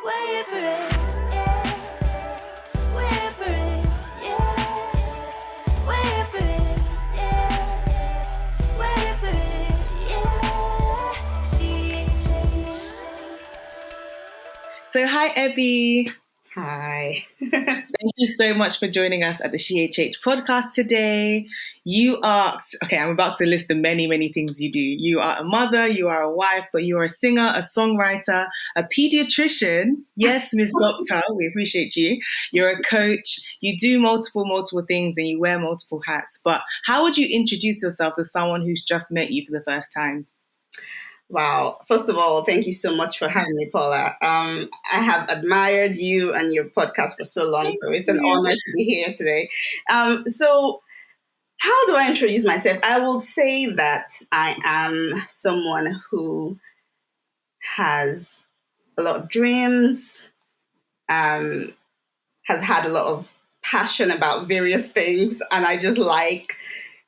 Wait for it, yeah. Wait for it, yeah. Wait for it, yeah. Wait for it, yeah. So hi, Ebi. Hi. Thank you so much for joining us at the SheHH Podcast today. I'm about to list the many, many things you do. You are a mother, you are a wife, but you are a singer, a songwriter, a pediatrician. Yes, Miss Doctor, we appreciate you. You're a coach. You do multiple things and you wear multiple hats. But how would you introduce yourself to someone who's just met you for the first time? Wow. First of all, thank you so much for having me, Paula. I have admired you and your podcast for so long, so it's an honor to be here today. So how do I introduce myself? I will say that I am someone who has a lot of dreams, has had a lot of passion about various things, and I just like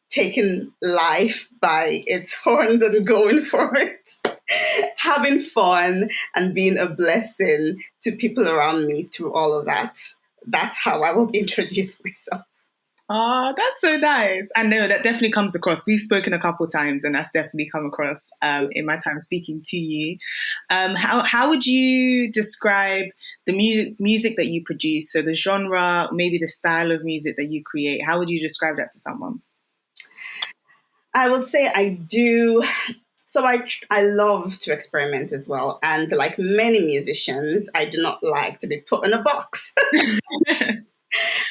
taking life by its horns and going for it, having fun and being a blessing to people around me through all of that. That's how I will introduce myself. Oh, that's so nice. I know that definitely comes across. We've spoken a couple times and that's definitely come across in my time speaking to you. How would you describe the music that you produce? So the genre, maybe the style of music that you create, how would you describe that to someone? I would say I do. So I love to experiment as well. And like many musicians, I do not like to be put in a box.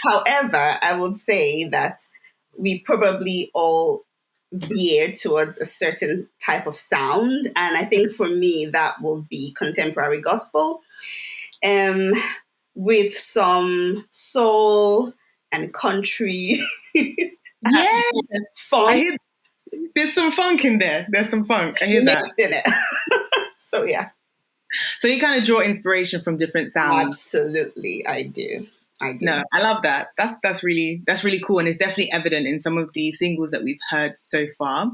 However, I would say that we probably all veer towards a certain type of sound. And I think for me, that will be contemporary gospel with some soul and country. Yeah. Funk. There's some funk in there. There's some funk. I hear that. Mixed in it. So, yeah. So you kind of draw inspiration from different sounds. Absolutely, I do. No, I love that. That's really cool, and it's definitely evident in some of the singles that we've heard so far.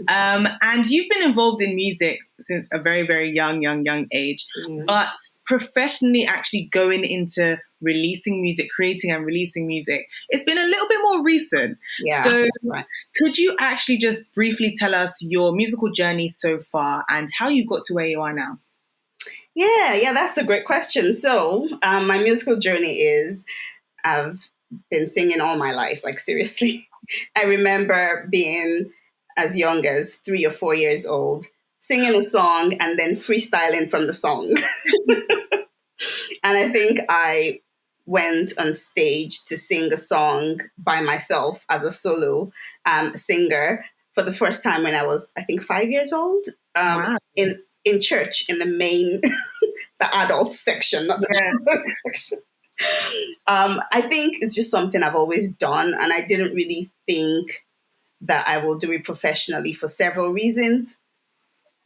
And you've been involved in music since a very, very young age, but professionally actually going into releasing music, creating and releasing music, it's been a little bit more recent. Yeah. So right. Could you actually just briefly tell us your musical journey so far and how you got to where you are now? Yeah, that's a great question. So my musical journey is, I've been singing all my life, like seriously. I remember being as young as 3 or 4 years old, singing a song and then freestyling from the song. And I think I went on stage to sing a song by myself as a solo singer for the first time when I was, I think, 5 years old. Wow. In church, in the main, the adult section, not the children's section. I think it's just something I've always done, and I didn't really think that I will do it professionally for several reasons.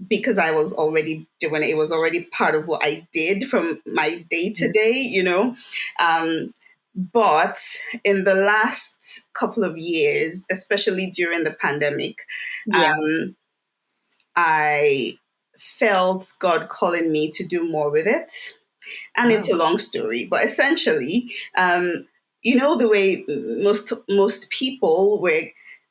Because I was already doing it. It was already part of what I did from my day to day, But in the last couple of years, especially during the pandemic, I felt God calling me to do more with it. And it's a long story, but essentially, the way most people were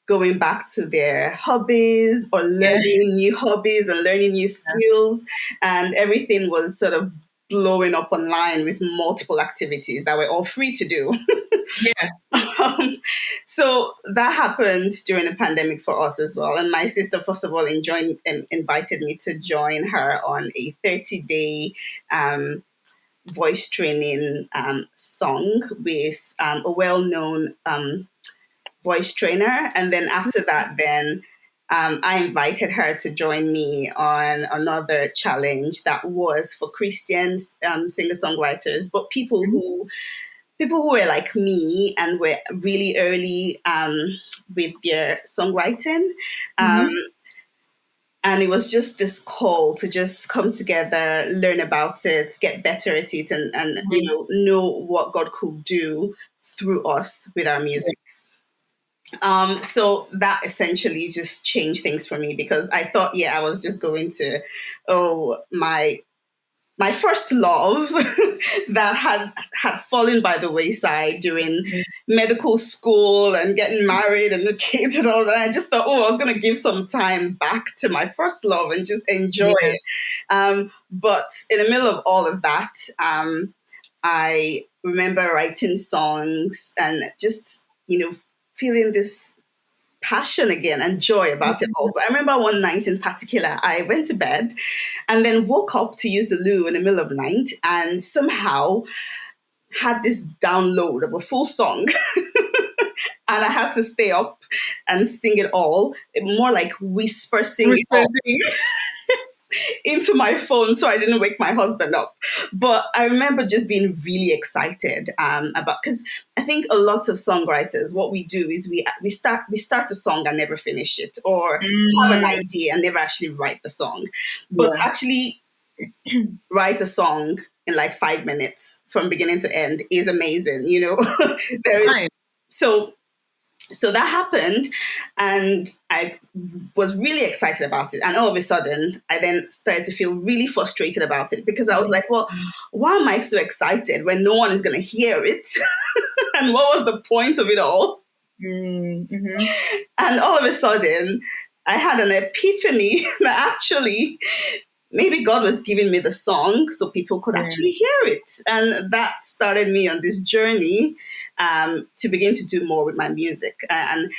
going back to their hobbies or learning new hobbies and learning new skills, and everything was sort of blowing up online with multiple activities that were all free to do. So that happened during the pandemic for us as well. And my sister, first of all, invited me to join her on a 30-day voice training song with a well-known voice trainer. And then after that, I invited her to join me on another challenge that was for Christian singer-songwriters, but people who were like me and were really early with their songwriting. And it was just this call to just come together, learn about it, get better at it, and know what God could do through us with our music. So that essentially just changed things for me, because I thought, I was just going to, my my first love that had fallen by the wayside during medical school and getting married and the kids and all that. I just thought, I was going to give some time back to my first love and just enjoy it. But in the middle of all of that, I remember writing songs and just, feeling this passion again and joy about it all. But I remember one night in particular, I went to bed and then woke up to use the loo in the middle of the night and somehow had this download of a full song. And I had to stay up and sing it all, more like whisper singing into my phone so I didn't wake my husband up. But I remember just being really excited about, because I think a lot of songwriters, what we do is we start a song and never finish it, or have an idea and never actually write the song. But actually write a song in like 5 minutes from beginning to end is amazing, So that happened, and I was really excited about it. And all of a sudden, I then started to feel really frustrated about it, because I was like, well, why am I so excited when no one is going to hear it? And what was the point of it all? Mm-hmm. And all of a sudden, I had an epiphany that actually maybe God was giving me the song so people could actually hear it. And that started me on this journey to begin to do more with my music. And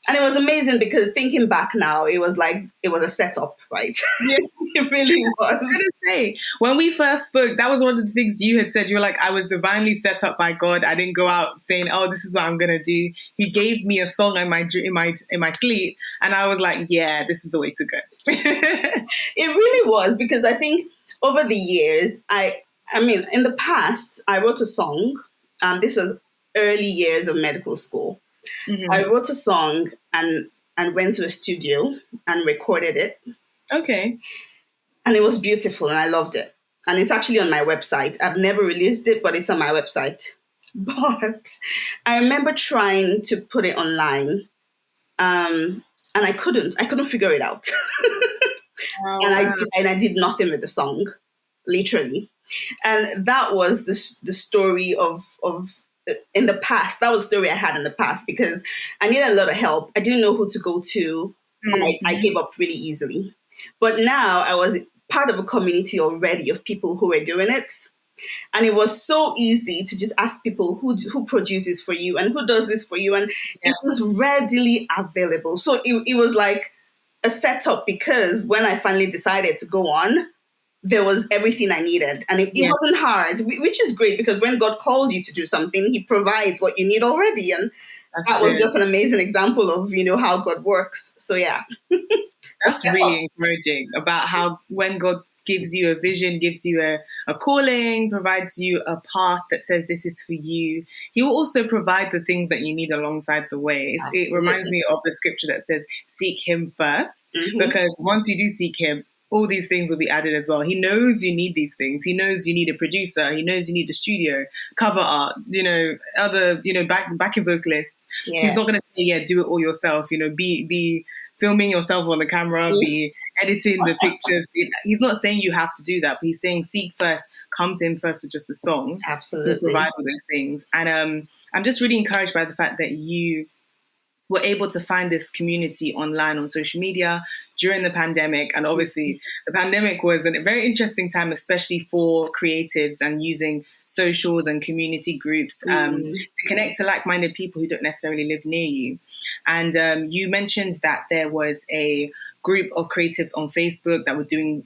it was amazing, because thinking back now, it was like, it was a setup, right? Yeah. It really was. I was going to say, when we first spoke, that was one of the things you had said. You were like, I was divinely set up by God. I didn't go out saying, oh, this is what I'm going to do. He gave me a song in my sleep. And I was like, yeah, this is the way to go. It really was, because I think over the years, I mean, in the past, I wrote a song. This was early years of medical school. Mm-hmm. I wrote a song and went to a studio and recorded it. Okay. And it was beautiful and I loved it. And it's actually on my website. I've never released it, but it's on my website. But I remember trying to put it online. And I couldn't figure it out. And I did nothing with the song, literally. And that was the story of in the past. That was the story I had in the past, because I needed a lot of help. I didn't know who to go to. Mm-hmm. And I gave up really easily. But now I was part of a community already of people who were doing it. And it was so easy to just ask people who produces for you and who does this for you. And it was readily available. So it was like a setup, because when I finally decided to go on, there was everything I needed. And it wasn't hard, which is great, because when God calls you to do something, he provides what you need already. And that was just an amazing example of, how God works. So, yeah. That's really encouraging about how when God gives you a vision, gives you a calling, provides you a path that says this is for you, he will also provide the things that you need alongside the way. It reminds me of the scripture that says, seek him first, because once you do seek him, all these things will be added as well. He knows you need these things. He knows you need a producer. He knows you need a studio, cover art, other, backing vocalists. Yeah. He's not going to say, do it all yourself, be filming yourself on the camera, be editing the pictures. He's not saying you have to do that, but he's saying seek first, come to him first with just the song. Absolutely. Provide all those things. And I'm just really encouraged by the fact that you were able to find this community online on social media during the pandemic. And obviously the pandemic was a very interesting time, especially for creatives, and using socials and community groups to connect to like-minded people who don't necessarily live near you. And you mentioned that there was a group of creatives on Facebook that were doing,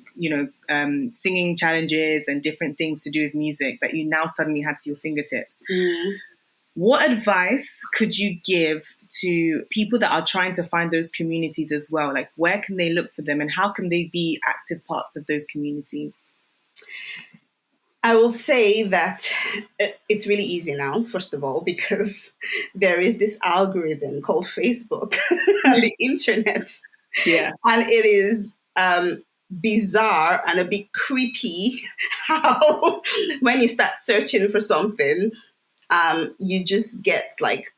singing challenges and different things to do with music that you now suddenly had to your fingertips. What advice could you give to people that are trying to find those communities as well? Like, where can they look for them, and how can they be active parts of those communities? I will say that it's really easy now, first of all, because there is this algorithm called Facebook and the internet. Yeah. And it is bizarre and a bit creepy how when you start searching for something, you just get like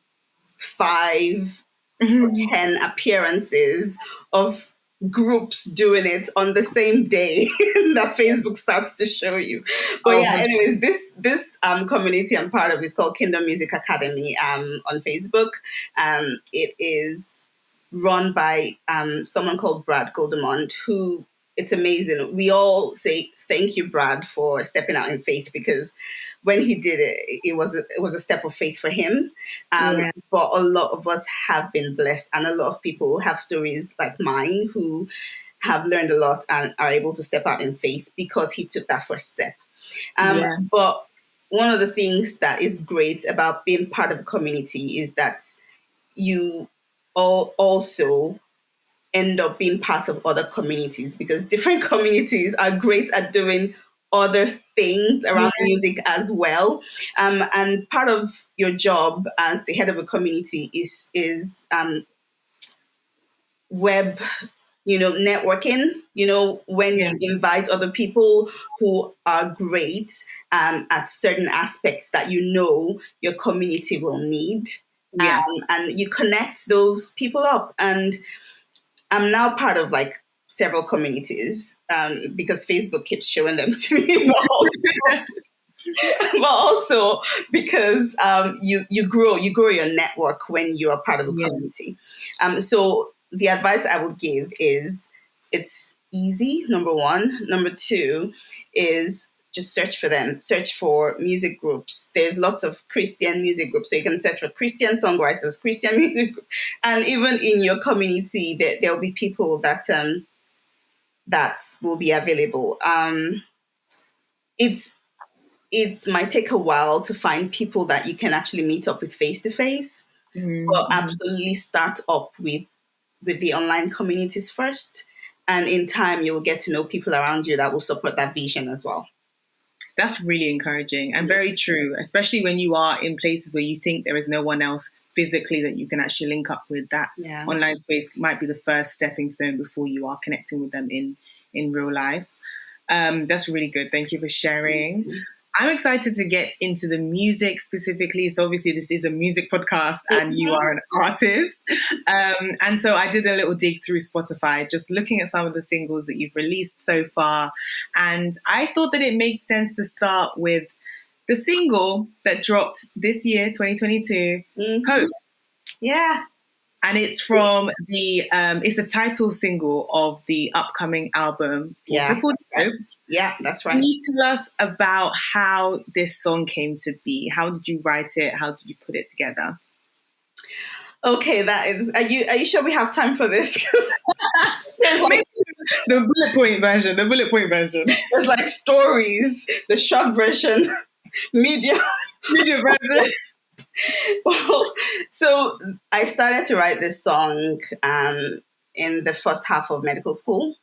5 or 10 appearances of groups doing it on the same day that Facebook starts to show you. But Oh, yeah, anyways, this community I'm part of is called Kingdom Music Academy on Facebook. It is run by someone called Brad Goldemond, who, it's amazing. We all say thank you, Brad, for stepping out in faith, because when he did it, it was a step of faith for him. Yeah. But a lot of us have been blessed, and a lot of people have stories like mine who have learned a lot and are able to step out in faith because he took that first step. Yeah. But one of the things that is great about being part of a community is that you all also end up being part of other communities, because different communities are great at doing other things around music as well. And part of your job as the head of a community is web, networking, when you invite other people who are great at certain aspects that your community will need. Yeah. And you connect those people up. And I'm now part of like several communities because Facebook keeps showing them to me, but also because you grow your network when you are part of a community. So the advice I would give is it's easy, number one. Number two is just search for them. Search for music groups. There's lots of Christian music groups. So you can search for Christian songwriters, Christian music groups. And even in your community, there'll be people that will be available. It might take a while to find people that you can actually meet up with face to face. But absolutely start up with the online communities first. And in time, you'll get to know people around you that will support that vision as well. That's really encouraging and very true, especially when you are in places where you think there is no one else physically that you can actually link up with. That online space might be the first stepping stone before you are connecting with them in real life. That's really good. Thank you for sharing. I'm excited to get into the music specifically. So obviously this is a music podcast and you are an artist. And so I did a little dig through Spotify, just looking at some of the singles that you've released so far. And I thought that it made sense to start with the single that dropped this year, 2022, Hope. Yeah. And it's from it's the title single of the upcoming album. Also called Hope. Yeah, that's right. Can you tell us about how this song came to be? How did you write it? How did you put it together? Okay, that is. Are you sure we have time for this? The bullet point version. There's like stories, the short version, medium version. Well, so I started to write this song in the first half of medical school,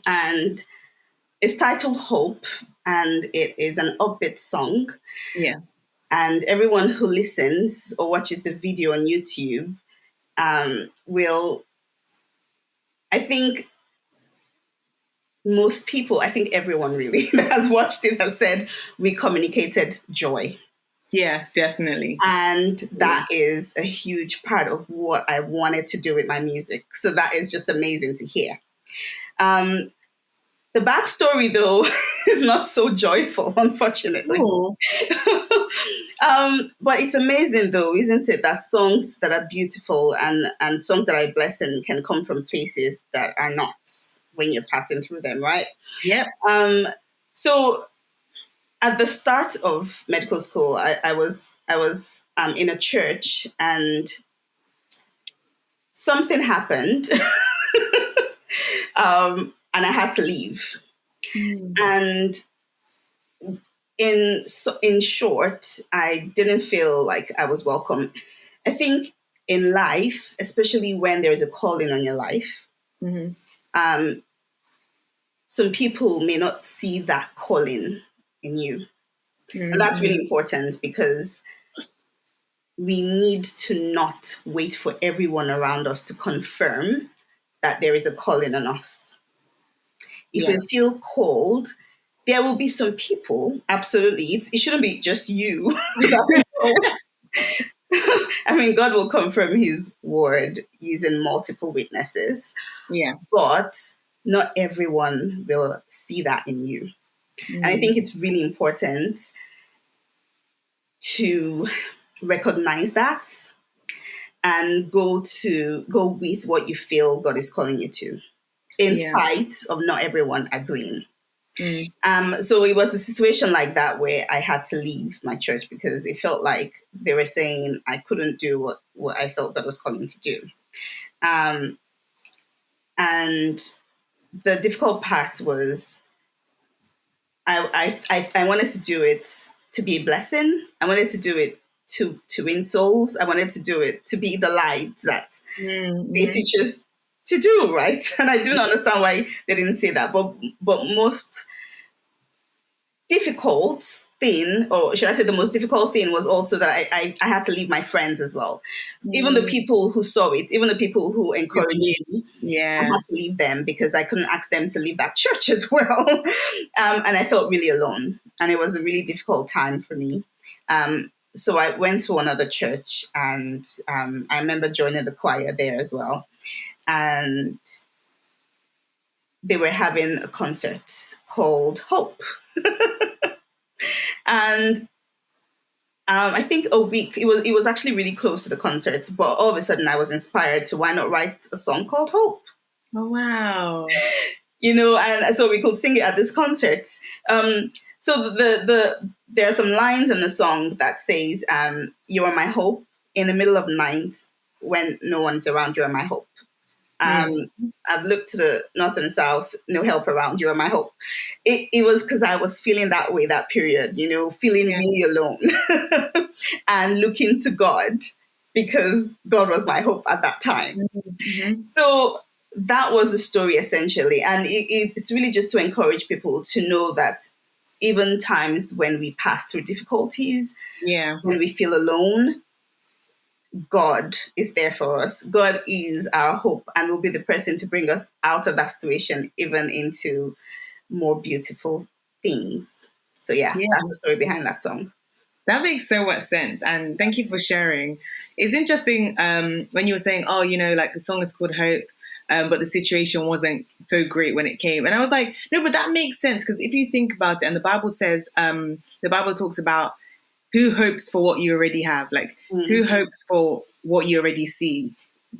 and it's titled Hope, and it is an upbeat song. Yeah. And everyone who listens or watches the video on YouTube will, I think most people, I think everyone really that has watched it has said we communicated joy. Yeah, definitely. And that is a huge part of what I wanted to do with my music. So that is just amazing to hear. The backstory, though, is not so joyful, unfortunately. But it's amazing, though, isn't it, that songs that are beautiful and songs that are a blessing can come from places that are not when you're passing through them, right? Yep. So at the start of medical school, I was in a church, and something happened. And I had to leave. And in short, I didn't feel like I was welcome. I think in life, especially when there is a calling on your life, some people may not see that calling in you. And that's really important, because we need to not wait for everyone around us to confirm that there is a calling on us. If you feel called, there will be some people, absolutely. It shouldn't be just you. I mean, God will confirm his word using multiple witnesses, Yeah. but not everyone will see that in you. And I think it's really important to recognize that and go with what you feel God is calling you to, in Yeah. spite of not everyone agreeing. Mm. So it was a situation like that where I had to leave my church because it felt like they were saying I couldn't do what I felt God was calling me to do. And the difficult part was I wanted to do it to be a blessing. I wanted to do it to win souls. I wanted to do it to be the light that they teach us to do, right? And I don't understand why they didn't say that. But most difficult thing, or should I say the most difficult thing, was also that I had to leave my friends as well. Even the people who saw it, even the people who encouraged me, I had to leave them because I couldn't ask them to leave that church as well. And I felt really alone. And it was a really difficult time for me. So I went to another church, and I remember joining the choir there as well. And they were having a concert called Hope. And I think a week, it was actually really close to the concert, but all of a sudden I was inspired to why not write a song called Hope? Oh, wow. And so we could sing it at this concert. So there are some lines in the song that says, you are my hope in the middle of night when no one's around, you are my hope. I've looked to the north and south, no help around, you are my hope. It was because I was feeling that way, that period, feeling really alone and looking to God because God was my hope at that time. So that was the story essentially. And it's really just to encourage people to know that even times when we pass through difficulties, when we feel alone, God is there for us. God is our hope and will be the person to bring us out of that situation, even into more beautiful things. So that's the story behind that song. That makes so much sense. And thank you for sharing. It's interesting when you were saying, like the song is called Hope, but the situation wasn't so great when it came. And I was like, no, but that makes sense. Because if you think about it, and the Bible says, the Bible talks about who hopes for what you already have? Like, who hopes for what you already see?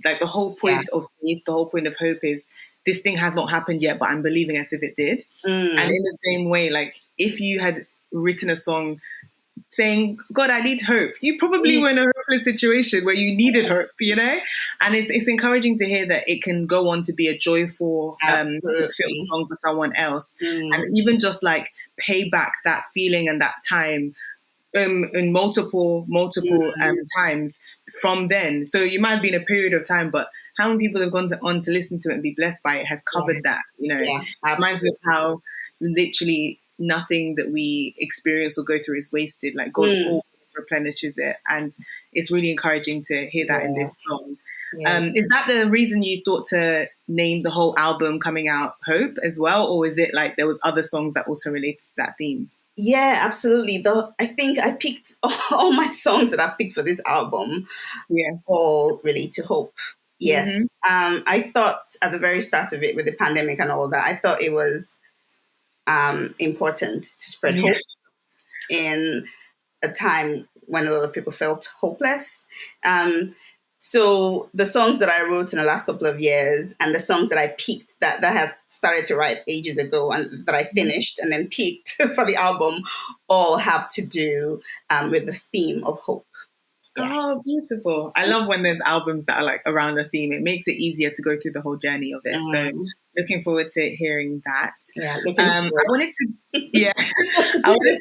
Like, the whole point of faith, the whole point of hope is this thing has not happened yet, but I'm believing as if it did. And in the same way, like, if you had written a song saying, God, I need hope, you probably were in a hopeless situation where you needed hope, And it's encouraging to hear that it can go on to be a joyful fulfilled song for someone else. And even just, like, pay back that feeling and that time in multiple times from then. So you might have been a period of time, but how many people have gone on to listen to it and be blessed by it has covered that, Reminds me of how literally nothing that we experience or go through is wasted. Like, God always replenishes it. And it's really encouraging to hear that in this song. Is that the reason you thought to name the whole album coming out Hope as well? Or is it like there was other songs that also related to that theme? Yeah, absolutely. I think I picked all my songs that I've picked for this album. All relate to hope. Yes. I thought at the very start of it, with the pandemic and all of that, I thought it was important to spread hope in a time when a lot of people felt hopeless. So the songs that I wrote in the last couple of years and the songs that I picked that has started to write ages ago and that I finished and then picked for the album all have to do with the theme of hope. Oh, beautiful. I love when there's albums that are like around a theme. It makes it easier to go through the whole journey of it. So looking forward to hearing that. I wanted to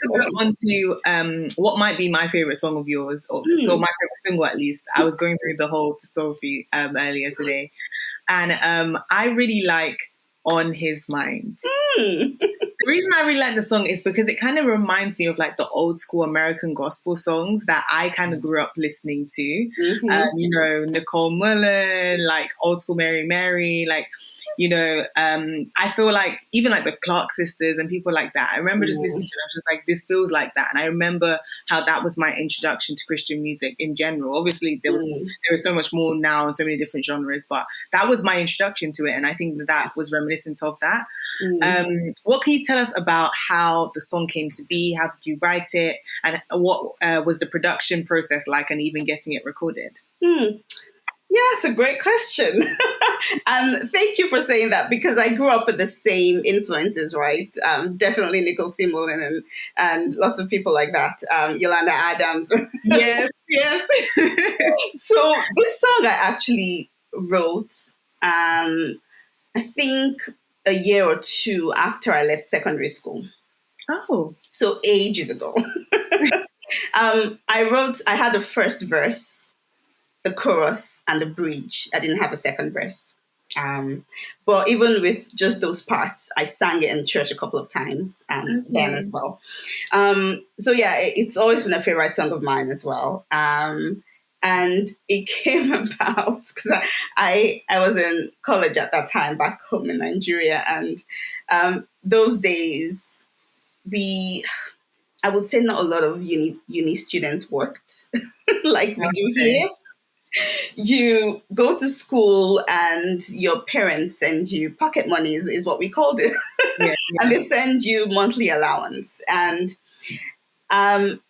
go on to what might be my favorite song of yours, or so my favorite single at least. I was going through the whole Sophie earlier today, and I really like On His Mind. The reason I really like the song is because it kind of reminds me of like the old school American gospel songs that I kind of grew up listening to. Nicole Mullen, like old school Mary Mary, like I feel like even like the Clark sisters and people like that, I remember just listening to it. I was just like, this feels like that. And I remember how that was my introduction to Christian music in general. Obviously, there was so much more now and so many different genres, but that was my introduction to it. And I think that was reminiscent of that. What can you tell us about how the song came to be? How did you write it? And what was the production process like, and even getting it recorded? Yeah, it's a great question. And thank you for saying that, because I grew up with the same influences, right? Definitely Nicole Simon and lots of people like that. Yolanda Adams. Yes. So this song I actually wrote, I think a year or two after I left secondary school. Oh. So ages ago. I had the first verse, the chorus, and the bridge. I didn't have a second verse. But even with just those parts, I sang it in church a couple of times then as well. So yeah, it's always been a favorite song of mine as well. And it came about because I was in college at that time back home in Nigeria. And those days, I would say not a lot of uni students worked like we do here. You go to school and your parents send you pocket money is what we called it. And they send you monthly allowance. And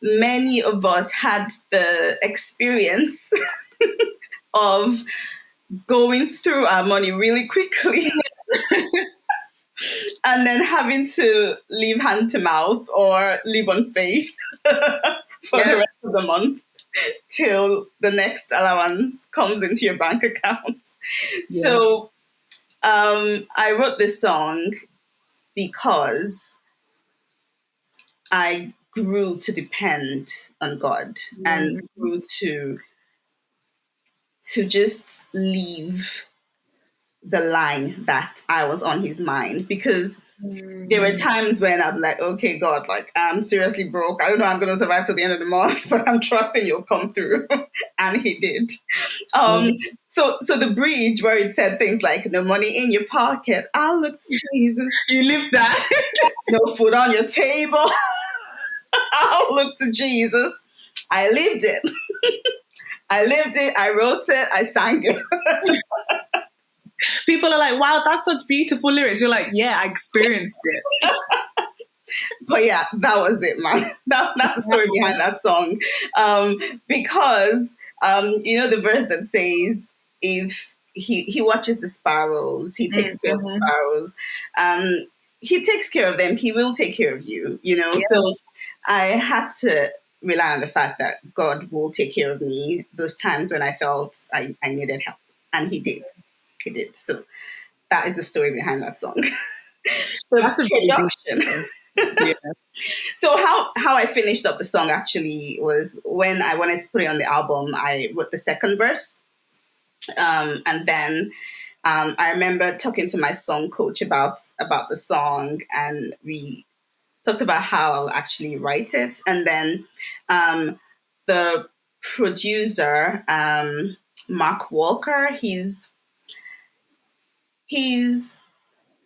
many of us had the experience of going through our money really quickly and then having to live hand to mouth or live on faith for the rest of the month till the next allowance comes into your bank account. Yeah. So I wrote this song because I grew to depend on God and grew to just leave the line that I was on his mind, because there were times when I'm like, okay, God, like I'm seriously broke. I don't know how I'm going to survive till the end of the month, but I'm trusting you'll come through. And he did. So the bridge where it said things like, no money in your pocket, I'll look to Jesus. You lived that. No food on your table, I'll look to Jesus. I lived it. I wrote it. I sang it. People are like, wow, that's such beautiful lyrics. You're like, yeah, I experienced it. But yeah, that was it, man. That's the story behind that song. Because, the verse that says, if he watches the sparrows, he takes care of the sparrows. He takes care of them. He will take care of you, So I had to rely on the fact that God will take care of me those times when I felt I needed help. And he did. He did. So that is the story behind that song. That's a production. So how I finished up the song actually was when I wanted to put it on the album, I wrote the second verse. And then I remember talking to my song coach about the song, and we talked about how I'll actually write it. And then the producer, Mark Walker, he's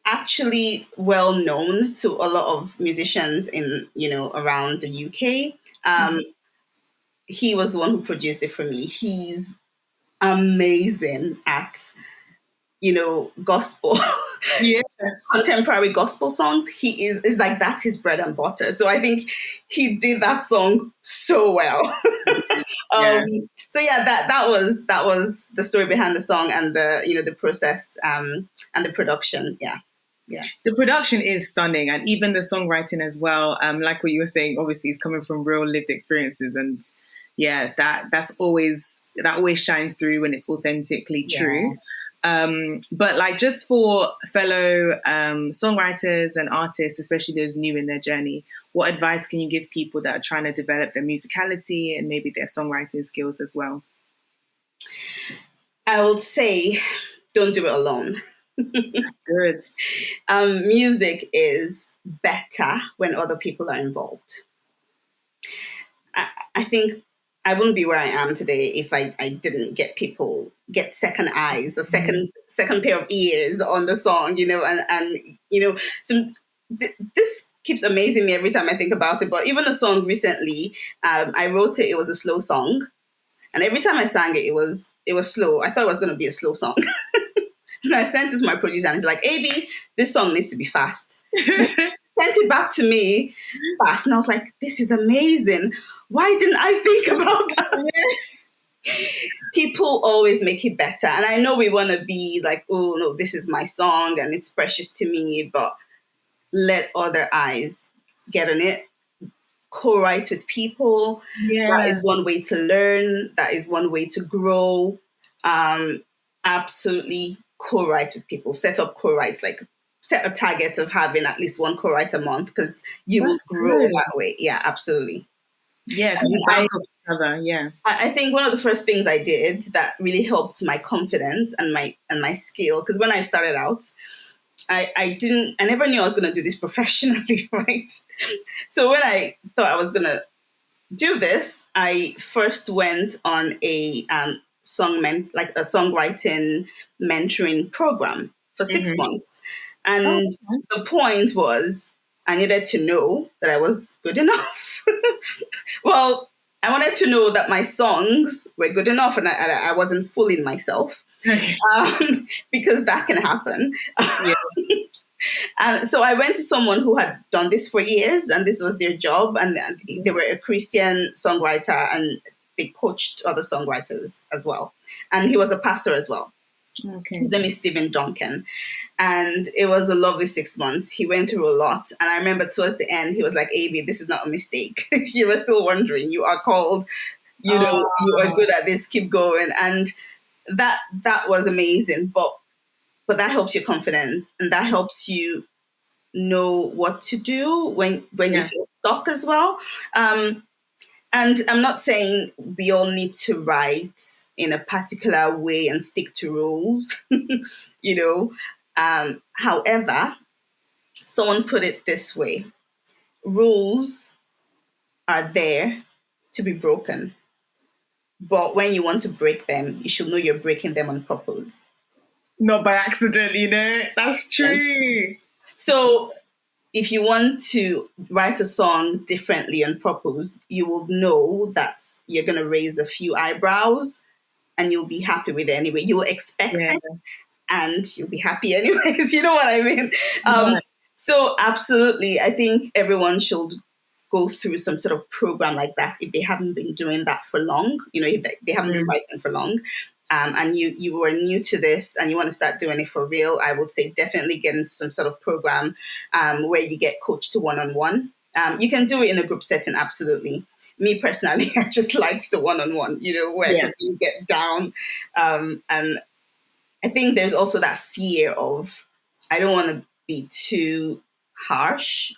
actually well known to a lot of musicians in, around the UK. He was the one who produced it for me. He's amazing at, gospel, contemporary gospel songs. He is like, that's his bread and butter. So I think he did that song so well. So yeah, that was the story behind the song and the process and the production. Yeah. The production is stunning, and even the songwriting as well. Like what you were saying, obviously, it's coming from real lived experiences, and that always shines through when it's authentically true. But like, just for fellow songwriters and artists, especially those new in their journey, what advice can you give people that are trying to develop their musicality and maybe their songwriting skills as well? I would say, don't do it alone. Good. Music is better when other people are involved. I think I wouldn't be where I am today if I didn't get people get second eyes, a second pair of ears on the song, and so this keeps amazing me every time I think about it. But even a song recently, I wrote it. It was a slow song, and every time I sang it, it was slow. I thought it was going to be a slow song. And I sent it to my producer, and he's like, "Ebi, this song needs to be fast." Sent it back to me fast, and I was like, "This is amazing. Why didn't I think about that?" People always make it better, and I know we want to be like, "Oh no, this is my song, and it's precious to me," but let other eyes get on it. Co-write with people. Yeah. That is one way to learn. That is one way to grow. Absolutely co-write with people. Set up co-writes, like set a target of having at least one co-write a month, because you will grow that way. Yeah, absolutely. Yeah, because we bounce off each other. Yeah. I think one of the first things I did that really helped my confidence and my skill, because when I started out, I never knew I was going to do this professionally, right? So when I thought I was going to do this, I first went on a songwriting mentoring program for 6 months. And the point was I needed to know that I was good enough. Well, I wanted to know that my songs were good enough and I wasn't fooling myself. Because that can happen. Yeah. And so I went to someone who had done this for years, and this was their job. And they were a Christian songwriter, and they coached other songwriters as well. And he was a pastor as well. Okay. His name is Stephen Duncan. And it was a lovely 6 months. He went through a lot. And I remember towards the end, he was like, "Ebi, this is not a mistake. If you were still wondering, you are called, you are good at this, keep going." And that was amazing. But that helps your confidence, and that helps you know what to do when you feel stuck as well. And I'm not saying we all need to write in a particular way and stick to rules, However, someone put it this way: rules are there to be broken, but when you want to break them, you should know you're breaking them on purpose. Not by accident, That's true. So if you want to write a song differently on purpose, you will know that you're going to raise a few eyebrows and you'll be happy with it anyway. You'll expect it and you'll be happy anyways. You know what I mean? So absolutely, I think everyone should go through some sort of program like that if they haven't been doing that for long, if they haven't been writing for long. And you were new to this and you want to start doing it for real, I would say definitely get into some sort of program where you get coached to one-on-one. You can do it in a group setting, absolutely. Me personally, I just liked the one-on-one, where you get down. And I think there's also that fear of, I don't want to be too harsh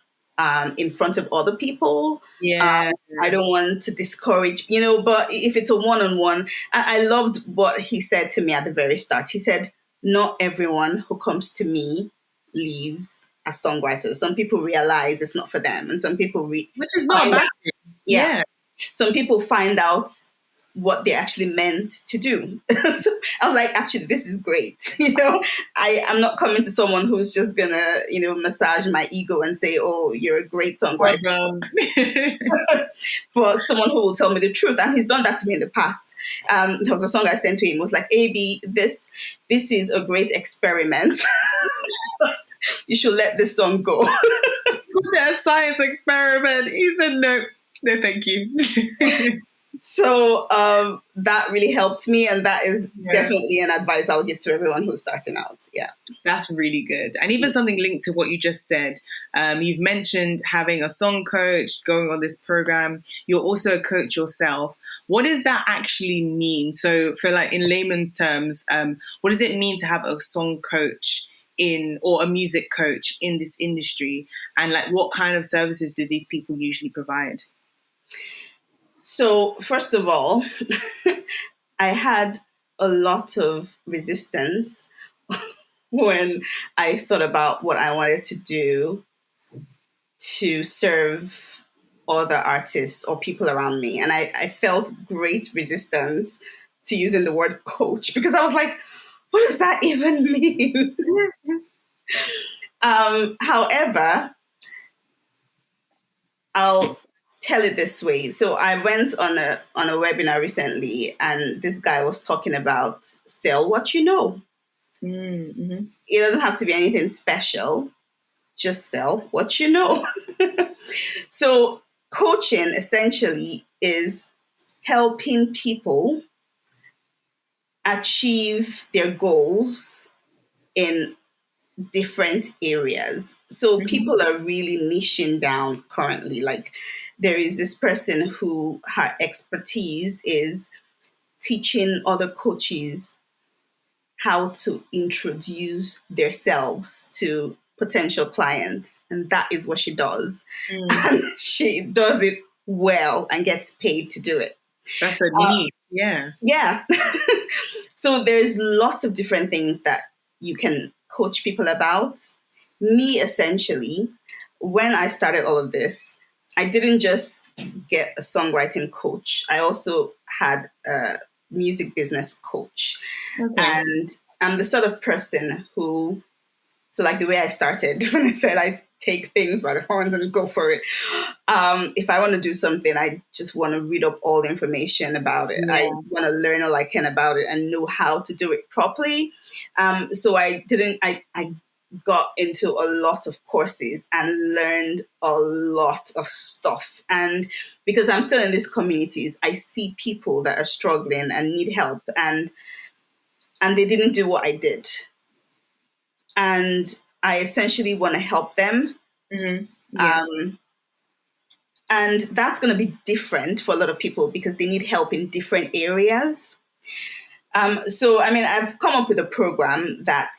in front of other people. I don't want to discourage, but if it's a one-on-one, I loved what he said to me at the very start. He said, "Not everyone who comes to me leaves as songwriters. Some people realize it's not for them, and some people which is not bad. Yeah. Some people find out what they're actually meant to do." So I was like, actually, this is great. I'm not coming to someone who's just gonna, massage my ego and say, "Oh, you're a great songwriter." But someone who will tell me the truth. And he's done that to me in the past. There was a song I sent to him. It was like, "Ebi, this is a great experiment. You should let this song go." A science experiment. He said, no, thank you. So that really helped me, and that is definitely an advice I would give to everyone who's starting out. Yeah, that's really good. And even something linked to what you just said, you've mentioned having a song coach, going on this program. You're also a coach yourself. What does that actually mean? So for in layman's terms, what does it mean to have a song coach or a music coach in this industry? And what kind of services do these people usually provide? So first of all, I had a lot of resistance when I thought about what I wanted to do to serve other artists or people around me. And I felt great resistance to using the word coach because I was like, what does that even mean? However, I'll tell it this way. So I went on a webinar recently, and this guy was talking about sell what you know. Mm-hmm. It doesn't have to be anything special. Just sell what you know. So coaching essentially is helping people achieve their goals in different areas. So Mm-hmm. people are really niching down currently. Like there is this person who her expertise is teaching other coaches how to introduce themselves to potential clients. And that is what she does. Mm. And she does it well and gets paid to do it. That's a niche. Yeah. Yeah. So there's lots of different things that you can coach people about. Me, essentially, when I started all of this, I didn't just get a songwriting coach. I also had a music business coach. Okay. And I'm the sort of person who, so like the way I started when I said I take things by the horns and go for it. If I want to do something, I just want to read up all the information about it. Yeah. I want to learn all I can about it and know how to do it properly. So I got into a lot of courses and learned a lot of stuff. And because I'm still in these communities, I see people that are struggling and need help, and they didn't do what I did. And I essentially want to help them. Mm-hmm. Yeah. And that's going to be different for a lot of people because they need help in different areas. So, I mean, I've come up with a program that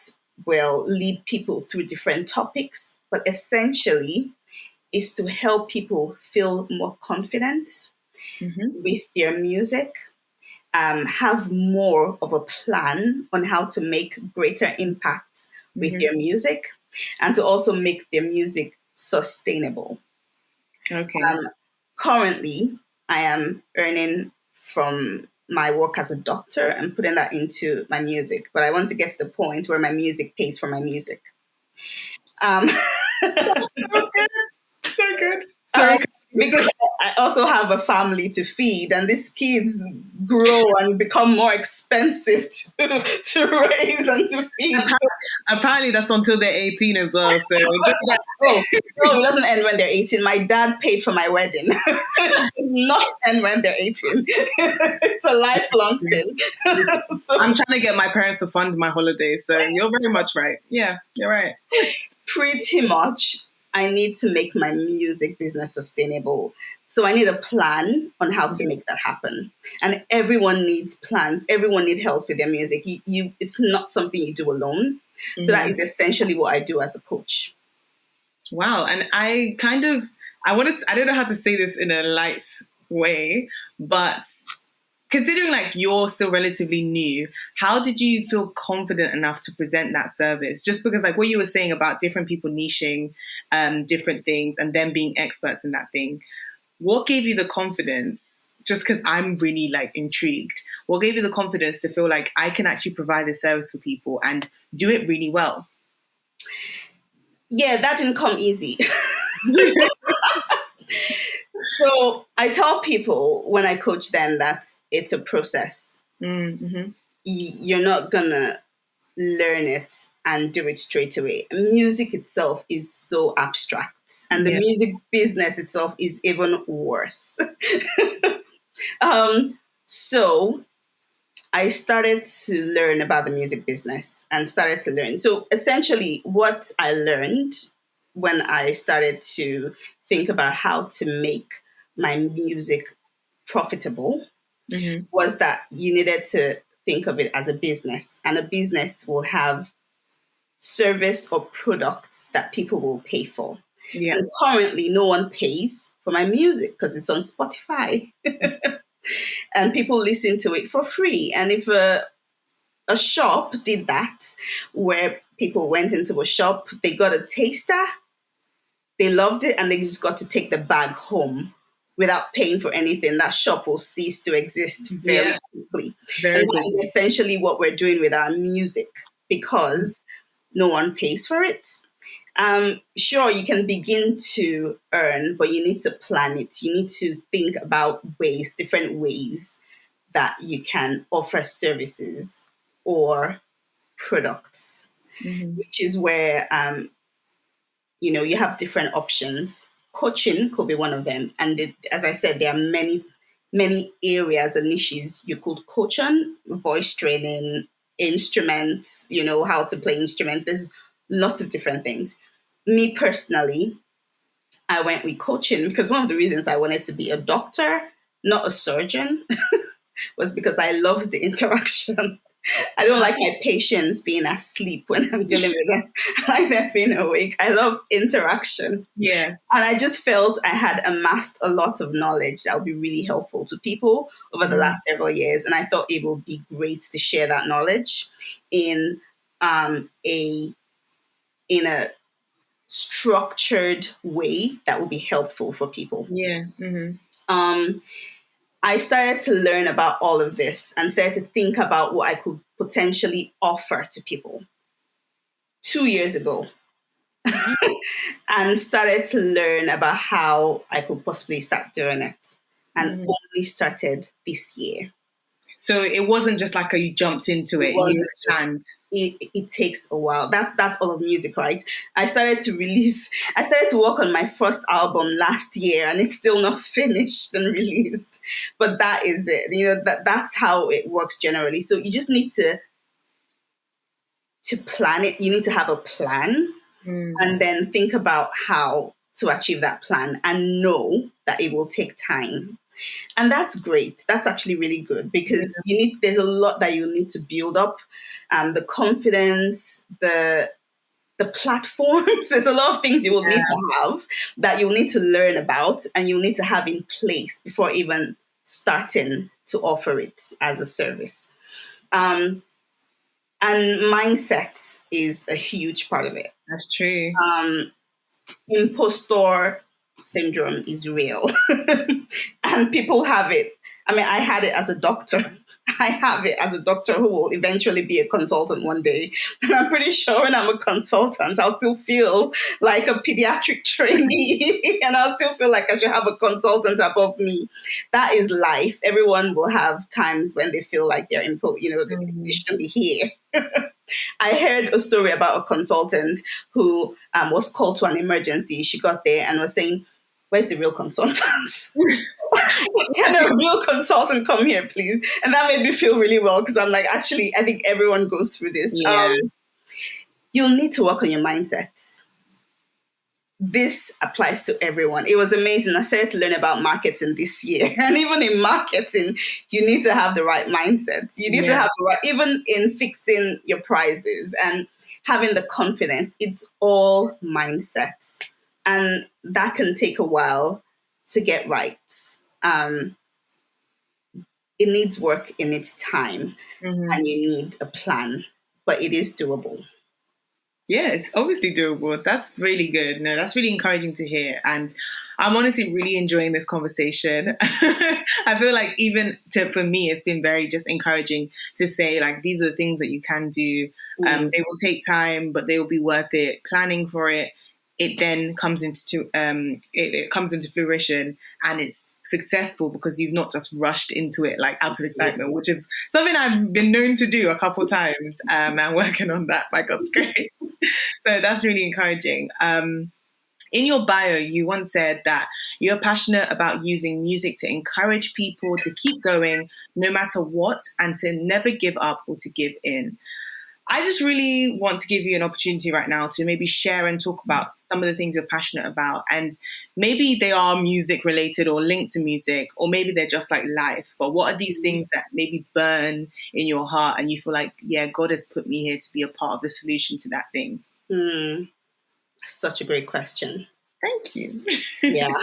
will lead people through different topics, but essentially is to help people feel more confident Mm-hmm. with their music, have more of a plan on how to make greater impacts with Mm-hmm. their music, and to also make their music sustainable. Okay. Currently, I am earning from my work as a doctor and putting that into my music, but I want to get to the point where my music pays for my music. So good. So good. Sorry, because I also have a family to feed, and these kids grow and become more expensive to raise and to feed. Apparently, that's until they're 18 as well. So just like, No, it doesn't end when they're 18. My dad paid for my wedding. It does not end when they're 18. It's a lifelong thing. So I'm trying to get my parents to fund my holidays. So you're very much right. Yeah, you're right. pretty much, I need to make my music business sustainable. So I need a plan on how to make that happen. And everyone needs plans. Everyone needs help with their music. It's not something you do alone. So that is essentially what I do as a coach. Wow. And I don't know how to say this in a light way, but considering like you're still relatively new, how did you feel confident enough to present that service? Just because like what you were saying about different people niching different things and then being experts in that thing, what gave you the confidence? Just because I'm really like intrigued, what gave you the confidence to feel like I can actually provide this service for people and do it really well? Yeah, that didn't come easy. So I tell people when I coach them that it's a process. Mm-hmm. You're not gonna learn it and do it straight away. Music itself is so abstract, and the music business itself is even worse. So I started to learn about the music business and started to learn. So essentially, what I learned when I started to think about how to make my music profitable was that you needed to think of it as a business, and a business will have service or products that people will pay for. Yeah. And currently, no one pays for my music because it's on Spotify. And people listen to it for free. And if a shop did that, where people went into a shop, they got a taster, they loved it, and they just got to take the bag home without paying for anything, that shop will cease to exist very quickly. Very And that quickly. is essentially what we're doing with our music, because no one pays for it. Sure, you can begin to earn, but you need to plan it. You need to think about different ways that you can offer services or products, which is where you have different options. Coaching could be one of them, and as I said, there are many areas and niches you could coach on: voice training, instruments, how to play instruments. There's lots of different things. Me personally, I went with coaching because one of the reasons I wanted to be a doctor, not a surgeon, was because I loved the interaction. I don't like my patients being asleep when I'm dealing with them. I like them being awake. I love interaction. Yeah. And I just felt I had amassed a lot of knowledge that would be really helpful to people over the last several years. And I thought it would be great to share that knowledge in a structured way that would be helpful for people. Yeah. I started to learn about all of this and started to think about what I could potentially offer to people 2 years ago. And started to learn about how I could possibly start doing it. And only started this year. So it wasn't just like you jumped into it. You planned. It takes a while. That's all of music, right? I started to work on my first album last year, and it's still not finished and released. But that is it. That's how it works generally. So you just need to plan it. You need to have a plan, and then think about how to achieve that plan, and know that it will take time. And that's great. That's actually really good, because there's a lot that you need to build up. The confidence, the platforms. There's a lot of things you will need to have, that you'll need to learn about, and you'll need to have in place before even starting to offer it as a service. And mindset is a huge part of it. That's true. Impostor syndrome is real. And people have it. I mean, I had it as a doctor. I have it as a doctor who will eventually be a consultant one day. And I'm pretty sure when I'm a consultant, I'll still feel like a pediatric trainee, and I'll still feel like I should have a consultant above me. That is life. Everyone will have times when they feel like they're they shouldn't be here. I heard a story about a consultant who was called to an emergency. She got there and was saying, "Where's the real consultant? Can a real consultant come here, please?" And that made me feel really well, because I'm like, actually, I think everyone goes through this. Yeah. You'll need to work on your mindset. This applies to everyone. It was amazing. I started to learn about marketing this year. And even in marketing, you need to have the right mindset. You need to have the right, even in fixing your prices and having the confidence. It's all mindsets. And that can take a while to get right. It needs work in its time, and you need a plan, but it is doable. Yeah, it's obviously doable. That's really good. No, that's really encouraging to hear. And I'm honestly really enjoying this conversation. I feel like for me, it's been very just encouraging to say, like, these are the things that you can do. They will take time, but they will be worth it. Planning for it, it then comes into it comes into fruition, and it's successful because you've not just rushed into it like out of excitement, which is something I've been known to do a couple times, and working on that by God's grace. So that's really encouraging. In your bio, you once said that you're passionate about using music to encourage people to keep going no matter what, and to never give up or to give in. I just really want to give you an opportunity right now to maybe share and talk about some of the things you're passionate about. And maybe they are music related or linked to music, or maybe they're just like life. But what are these things that maybe burn in your heart and you feel like, yeah, God has put me here to be a part of the solution to that thing? Such a great question. Thank you. Yeah.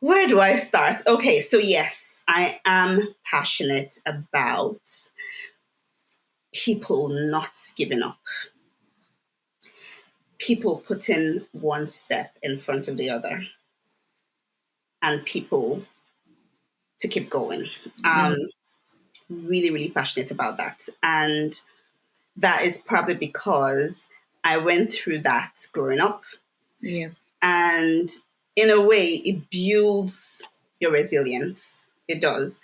Where do I start? Okay, so yes, I am passionate about people not giving up. People putting one step in front of the other. and people to keep going. Really, really passionate about that. And that is probably because I went through that growing up. Yeah. And in a way, it builds your resilience. It does.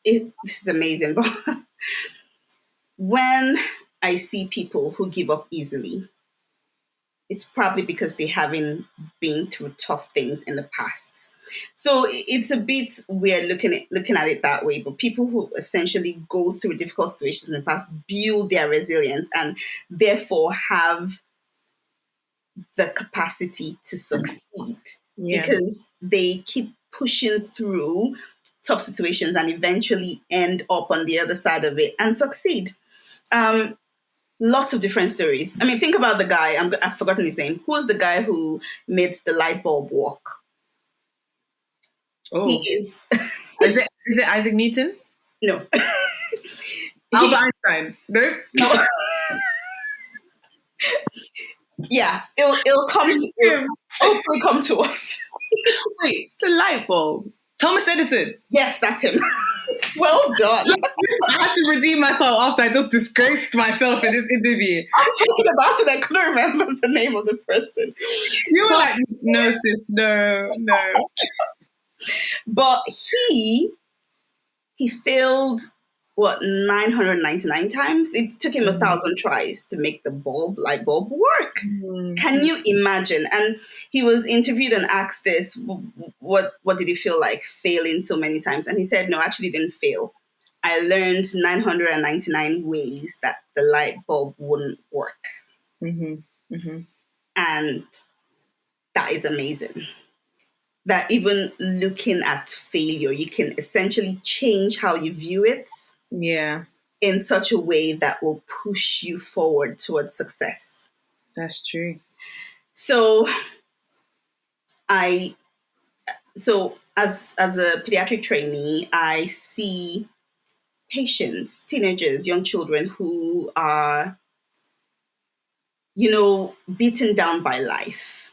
This is amazing. But when I see people who give up easily, it's probably because they haven't been through tough things in the past. So it's a bit weird looking at it that way. But people who essentially go through difficult situations in the past build their resilience and therefore have the capacity to succeed because they keep pushing through tough situations and eventually end up on the other side of it and succeed. Lots of different stories. I mean, think about the guy, I've forgotten his name. Who was the guy who made the light bulb work? Oh. He is. Is it Isaac Newton? No. Albert Einstein? No? No. Yeah, it'll hopefully come to us. Wait, the light bulb. Thomas Edison. Yes, that's him. Well done. I had to redeem myself after I just disgraced myself in this interview. I'm talking about it. I couldn't remember the name of the person. You were like, no, sis, no. But he failed, 999 times? It took him 1,000 tries to make the light bulb work. Can you imagine? And he was interviewed and asked this, what did he feel like failing so many times? And he said, no, actually didn't fail. I learned 999 ways that the light bulb wouldn't work. And that is amazing. That even looking at failure, you can essentially change how you view it. Yeah. In such a way that will push you forward towards success. That's true. So as a pediatric trainee, I see patients, teenagers, young children who are, beaten down by life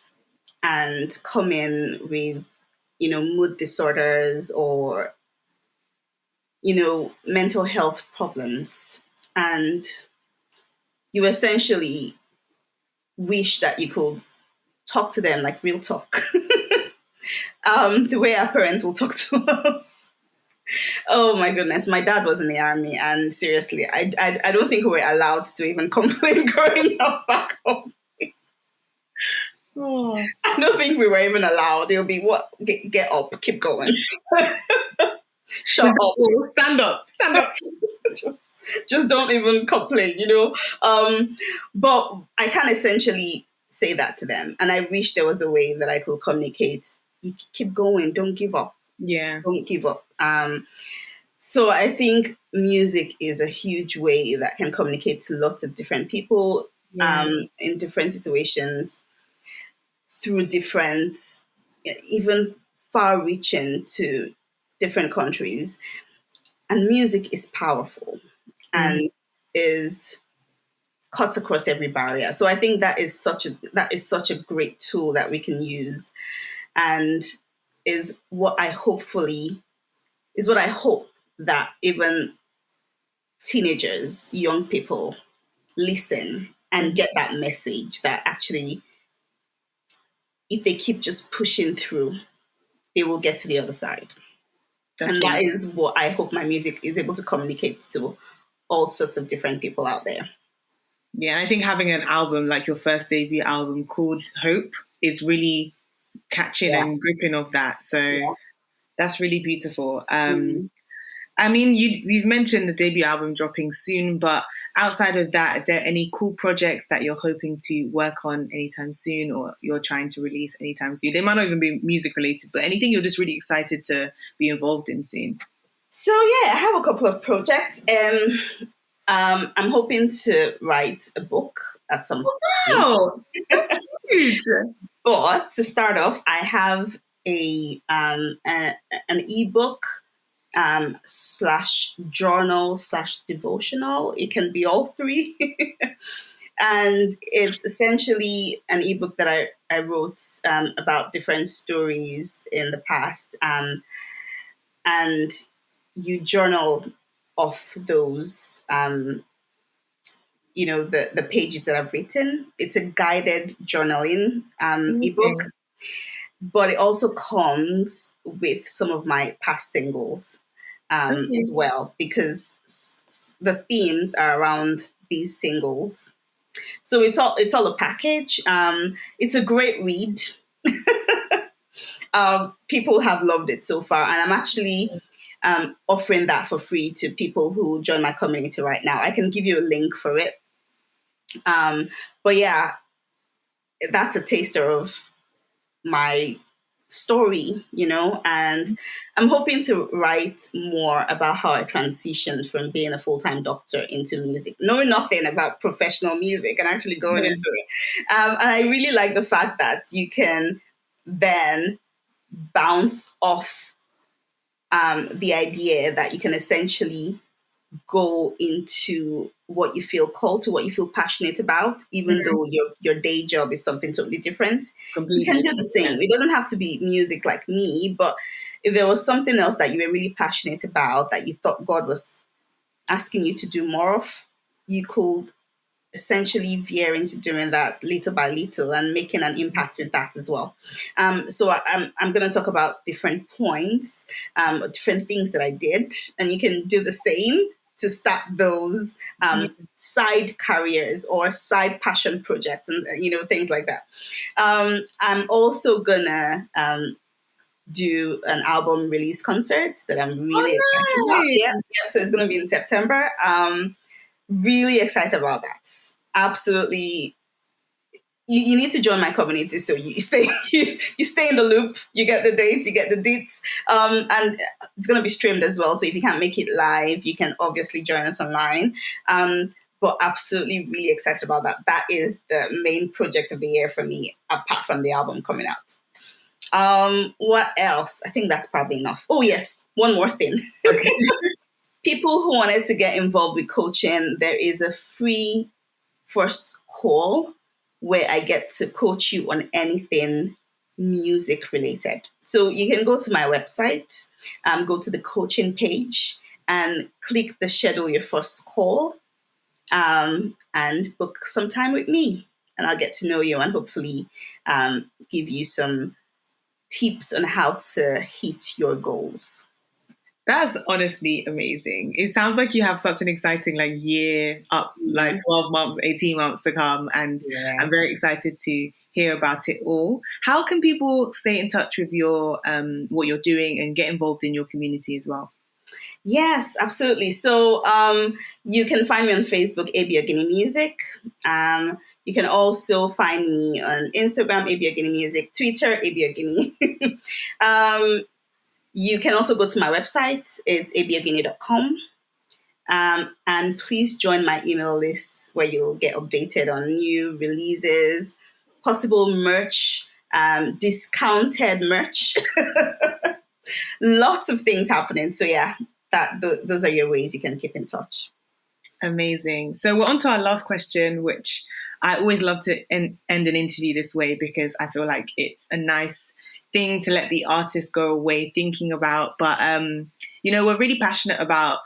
and come in with, mood disorders or mental health problems, and you essentially wish that you could talk to them like real talk, the way our parents will talk to us. Oh my goodness, my dad was in the army, and seriously, I don't think we were allowed to even complain growing up back home. Oh. I don't think we were even allowed. It'll be what? Get up, keep going. Shut up. Stand up. just don't even complain, But I can essentially say that to them. And I wish there was a way that I could communicate. You keep going. Don't give up. Yeah. Don't give up. So I think music is a huge way that can communicate to lots of different people in different situations through different, even far-reaching to different countries. And music is powerful and is cuts across every barrier. So I think that is such a great tool that we can use, and is what I hope that even teenagers, young people listen and get that message that actually, if they keep just pushing through, they will get to the other side. That is what I hope my music is able to communicate to all sorts of different people out there. Yeah, and I think having an album like your first debut album called Hope is really catching and gripping of that. So that's really beautiful. I mean, you've mentioned the debut album dropping soon, but outside of that, are there any cool projects that you're hoping to work on anytime soon, or you're trying to release anytime soon? They might not even be music related, but anything you're just really excited to be involved in soon? So I have a couple of projects. I'm hoping to write a book at some point. Wow, that's huge. But to start off, I have an ebook /journal/devotional. It can be all three. And it's essentially an ebook that I wrote about different stories in the past. And you journal off those, the pages that I've written. It's a guided journaling ebook, Okay. but it also comes with some of my past singles Okay. as well, because the themes are around these singles. So it's all a package. It's a great read. People have loved it so far, and I'm actually offering that for free to people who join my community right now. I can give you a link for it. But yeah, that's a taster of my story, and I'm hoping to write more about how I transitioned from being a full-time doctor into music, knowing nothing about professional music and actually going into it. And I really like the fact that you can then bounce off the idea that you can essentially go into what you feel called to, what you feel passionate about, even Mhm. though your day job is something totally different. You can Completely. do the same. It doesn't have to be music like me, but if there was something else that you were really passionate about that you thought God was asking you to do more of, you could essentially veer into doing that little by little and making an impact with that as well. So I'm going to talk about different points, different things that I did, and you can do the same to start those Yeah. side careers or side passion projects, and things like that. I'm also gonna do an album release concert that I'm really excited Oh, about. nice. Yeah, yeah. So it's gonna be in September. Really excited about that. Absolutely. You need to join my community so you stay you stay in the loop. You get the dates, you get the deets, and it's going to be streamed as well. So if you can't make it live, you can obviously join us online. But absolutely, really excited about that. That is the main project of the year for me, apart from the album coming out. What else? I think that's probably enough. Oh yes, one more thing. Okay. People who wanted to get involved with coaching, there is a free first call where I get to coach you on anything music related. So you can go to my website, go to the coaching page, and click the schedule your first call, and book some time with me. And I'll get to know you and hopefully give you some tips on how to hit your goals. That's honestly amazing. It sounds like you have such an exciting year up, like 12 months, 18 months to come. And Yeah. I'm very excited to hear about it all. How can people stay in touch with your what you're doing and get involved in your community as well? Yes, absolutely. So you can find me on Facebook, Ebi Oginni Music. You can also find me on Instagram, Ebi Oginni Music, Twitter, Ebi Oginni. You can also go to my website. It's ebioginni.com. And please join my email lists where you'll get updated on new releases, possible merch, discounted merch. Lots of things happening. So yeah, those are your ways you can keep in touch. Amazing. So we're on to our last question, which I always love to end an interview this way because I feel like it's a nice thing to let the artist go away thinking about. But, we're really passionate about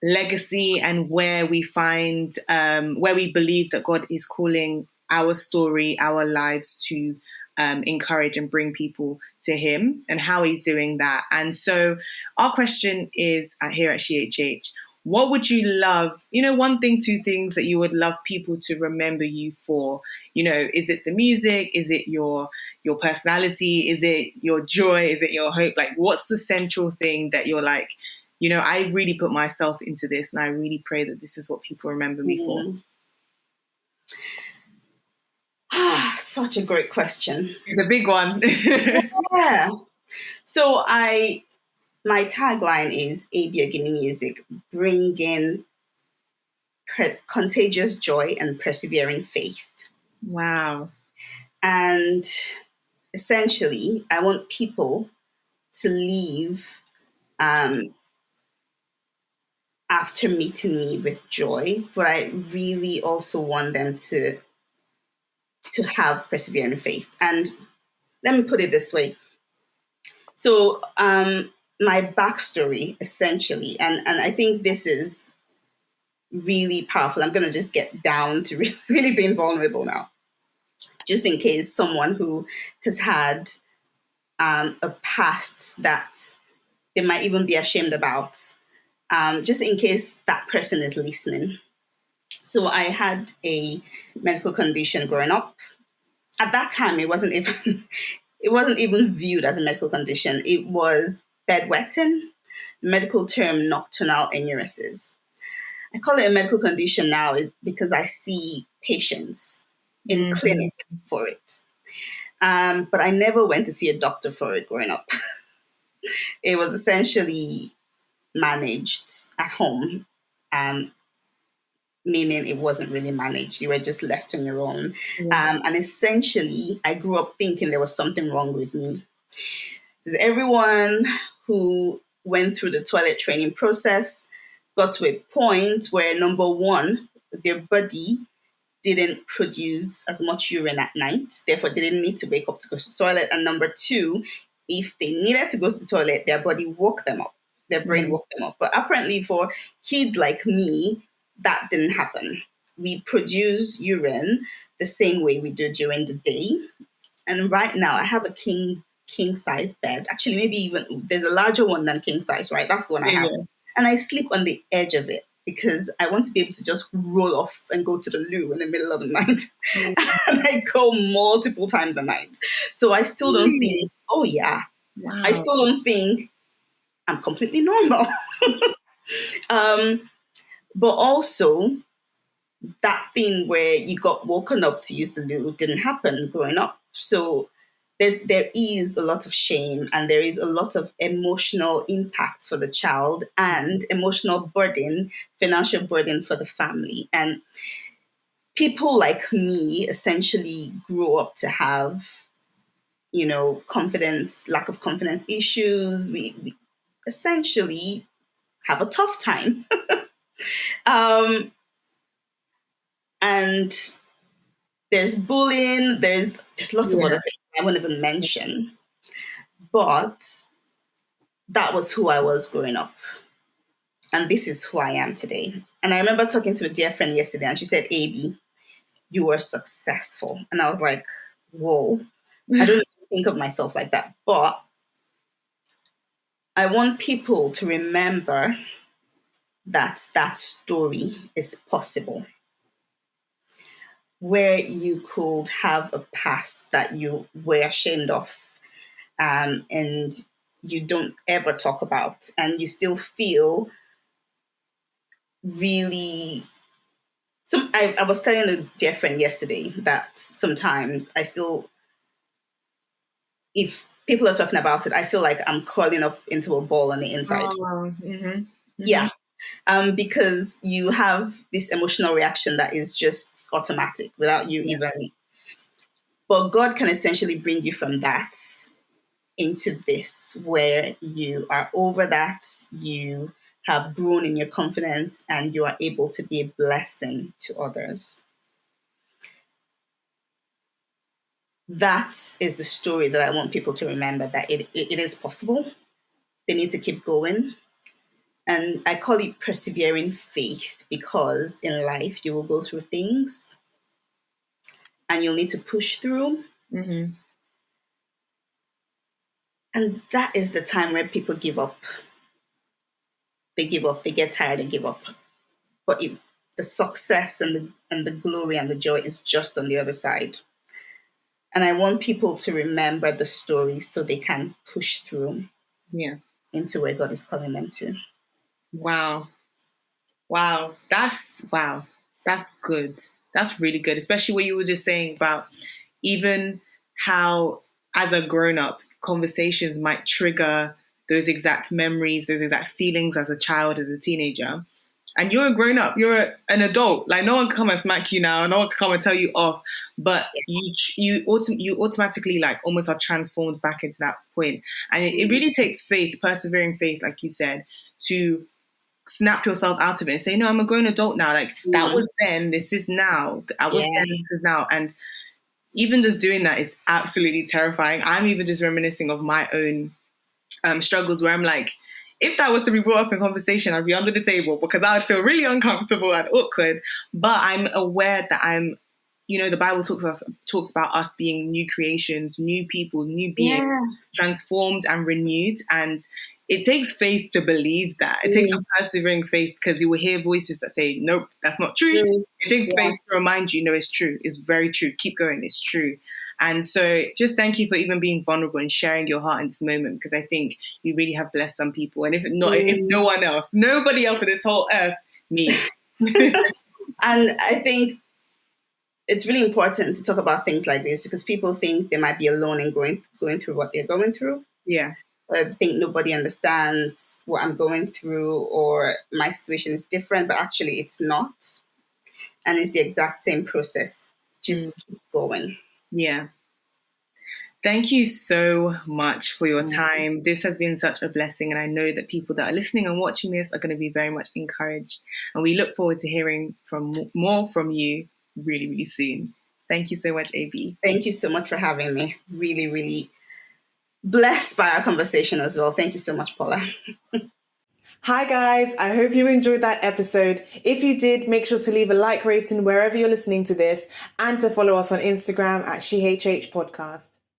legacy and where we find, where we believe that God is calling our story, our lives to encourage and bring people to Him and how He's doing that. And so our question is here at SheHH, what would you love, one thing, two things that you would love people to remember you for? Is it the music? Is it your personality? Is it your joy? Is it your hope? Like, what's the central thing that you're like, I really put myself into this and I really pray that this is what people remember me for? Such a great question. It's a big one. Yeah. So my tagline is Ebi Oginni Music, bringing contagious joy and persevering faith. Wow. And essentially, I want people to leave after meeting me with joy, but I really also want them to have persevering faith. And let me put it this way. So my backstory, essentially, and I think this is really powerful. I'm going to just get down to really being vulnerable now, just in case someone who has had a past that they might even be ashamed about, just in case that person is listening. So I had a medical condition growing up. At that time, it wasn't even it wasn't even viewed as a medical condition. It was bedwetting, medical term nocturnal enuresis. I call it a medical condition now is because I see patients in clinic for it. But I never went to see a doctor for it growing up. It was essentially managed at home, meaning it wasn't really managed. You were just left on your own. And essentially, I grew up thinking there was something wrong with me. Because everyone who went through the toilet training process got to a point where, number one, their body didn't produce as much urine at night. Therefore, they didn't need to wake up to go to the toilet. And number two, if they needed to go to the toilet, their body woke them up. Their brain woke them up. But apparently for kids like me, that didn't happen. We produce urine the same way we do during the day. And right now, I have a king size bed. Actually, maybe even there's a larger one than king size, right? That's the one I have. And I sleep on the edge of it because I want to be able to just roll off and go to the loo in the middle of the night. And I go multiple times a night. So I still don't think, oh yeah, I still don't think I'm completely normal. But also, that thing where you got woken up to use the loo didn't happen growing up. So there is a lot of shame and there is a lot of emotional impact for the child and emotional burden, financial burden for the family. And people like me essentially grew up to have, confidence, lack of confidence issues. We essentially have a tough time. And there's bullying, there's lots of other things I won't even mention. But that was who I was growing up. And this is who I am today. And I remember talking to a dear friend yesterday and she said, Ebi, you were successful. And I was like, whoa, I don't think of myself like that. But I want people to remember that that story is possible, where you could have a past that you were ashamed of, and you don't ever talk about, and you still feel really. I was telling a dear friend yesterday that sometimes I still, if people are talking about it, I feel like I'm crawling up into a ball on the inside. Yeah. Because you have this emotional reaction that is just automatic without you even. But God can essentially bring you from that into this, where you are over that, you have grown in your confidence, and you are able to be a blessing to others. That is the story that I want people to remember, that it is possible. They need to keep going. And I call it persevering faith, because in life you will go through things and you'll need to push through. And that is the time where people give up. They give up, they get tired, they give up. But the success and the glory and the joy is just on the other side. And I want people to remember the story so they can push through into where God is calling them to. Wow. That's good. That's really good. Especially what you were just saying about even how, as a grown-up, conversations might trigger those exact memories, those exact feelings as a child, as a teenager. And you're a grown-up, you're an adult. Like, no one can come and smack you now, no one can come and tell you off. But you automatically, like, almost are transformed back into that point. And it really takes faith, persevering faith, like you said, to snap yourself out of it and say, no, I'm a grown adult now. Like that was then, this is now. I was then, this is now. And even just doing that is absolutely terrifying. I'm even just reminiscing of my own struggles where I'm like, if that was to be brought up in conversation, I'd be under the table because I would feel really uncomfortable and awkward. But I'm aware that I'm, you know, the Bible talks about us being new creations, new people, new beings, transformed and renewed. And it takes faith to believe that. It takes a persevering faith because you will hear voices that say, nope, that's not true. It takes faith to remind you, no, it's true. It's very true. Keep going. It's true. And so just thank you for even being vulnerable and sharing your heart in this moment, because I think you really have blessed some people. And if no one else, nobody else on this whole earth, me. And I think it's really important to talk about things like this because people think they might be alone in going through what they're going through. Yeah. I think nobody understands what I'm going through or my situation is different, but actually it's not. And it's the exact same process. Just keep going. Yeah. Thank you so much for your time. This has been such a blessing. And I know that people that are listening and watching this are going to be very much encouraged. And we look forward to hearing more from you really, really soon. Thank you so much, Ebi. Thank you so much for having me. Really, really blessed by our conversation as well. Thank you so much, Paula. Hi guys, I hope you enjoyed that episode. If you did, make sure to leave a like rating wherever you're listening to this and to follow us on Instagram at SheHH Podcast.